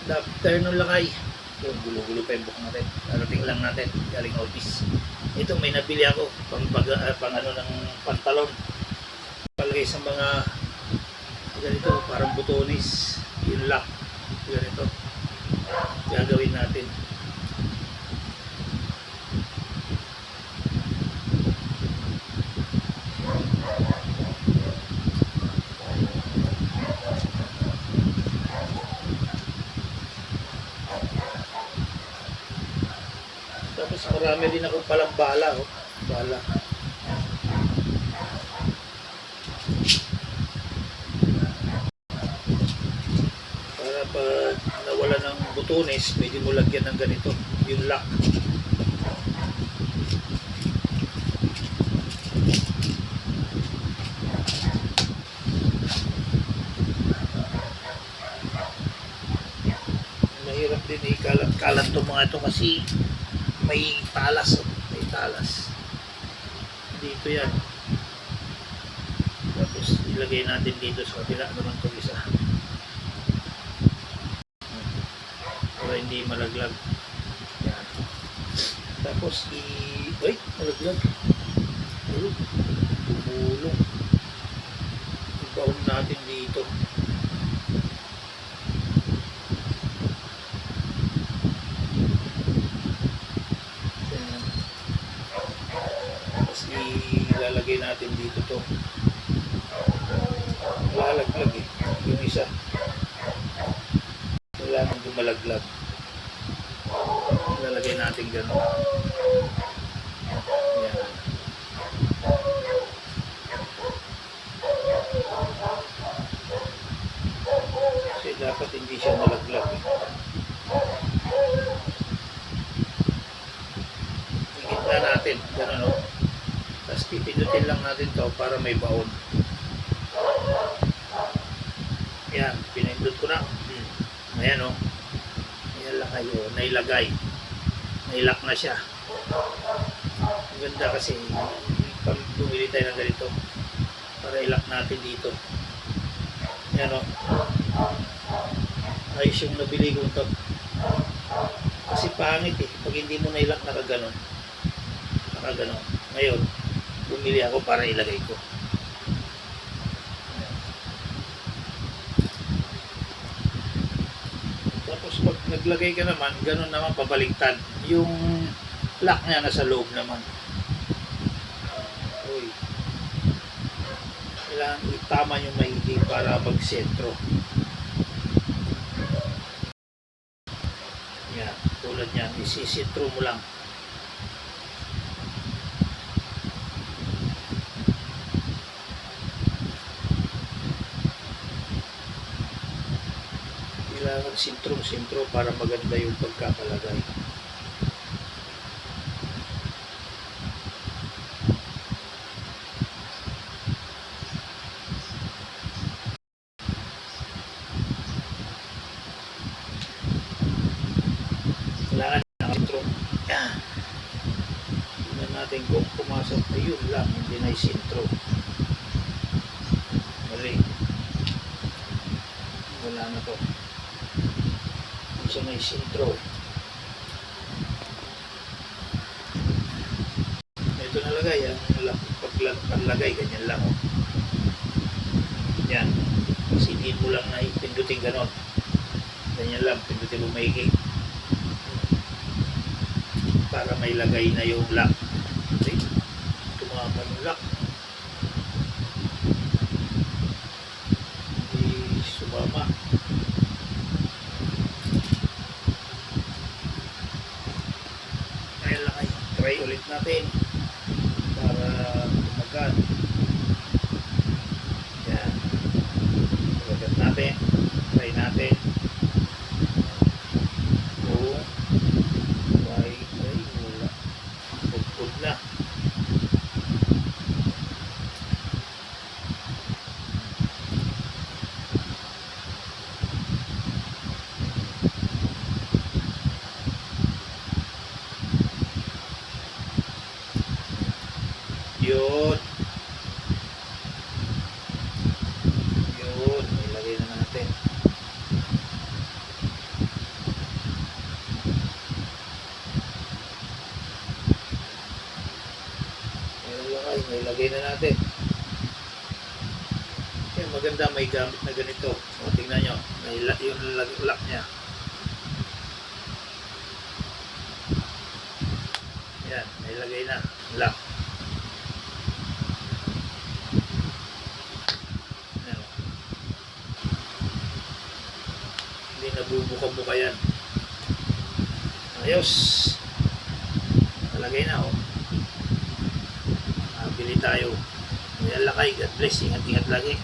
After nung lakay, yung gulo-gulo pa yung buhok natin. Darating lang natin, galing office. Ito may nabili ako, pang ano ng pantalon. Palagay sa mga ganito, parang butonis, yung lock, ganito. Gagawin natin. Tapos marami din ako palang bala, oh. Bala. Para pag nawala ng butones, pwede mo lagyan ng ganito, yung lock. Mahirap din ikalat-kalat itong mga ito kasi may talas, oh. May talas dito yan. Tapos ilagay natin dito sa kabila naman itong isa para hindi malaglag yan. Tapos ay, malaglag, tumulong, ibaon natin dito. Ilalagay natin dito to. Lalaglag eh. Yung isa. Wala nang gumalaglag. Ilalagay natin gano'n. Yan. Kasi dapat hindi siya malaglag eh. Higit na natin. Gano'n o. Tapos pipindutin lang natin to para may baon. Yan, pinindot ko na. Ayan o. Ayan lang kayo, nailagay. Nailak na siya. Ang ganda kasi pag bumili tayo ng ganito para ilak natin dito. Ayan o. Ayos yung nabili ko ito. Kasi pangit eh. Pag hindi mo nailak nakaganon. Nakaganon. Ngayon, bumili ako para ilagay ko. Tapos pag naglagay ka naman, ganun naman pabaliktad. Yung lock niya nasa loob naman. Uy. Kailangan itama yung maigi para mag-sentro. Yan, tulad niyan, isisentro mo lang. Kailangan sintro para maganda yung pagkakalagay. Kailangan nakasintro. Yan. Tingnan natin kung pumasok na yun lang, hindi na isintro. Mali. Wala na to. Siya may sintro. Ito nalagay yan. Paglagay ganyan lang oh. Yan. Sinin mo lang na ipindutin ganon. Ganyan lang. Pindutin mo maigi para may lagay na yung lock. Okay? Tumama yung lock. Hindi sumama. Try ulit natin para tumagal. Yan. Tumagal natin. Try natin. Kung ay wala. Pugpug na. Nailagay na natin. Kaya maganda may gamit na ganito. O, tingnan nyo. Yung lock niya. Yan, nailagay na. Lock. Yan. Hindi nabubuka-buka yan. Ayos. Nalagay na, oh. Bili tayo. Ayan lakay. God bless. Ingat-ingat lagi.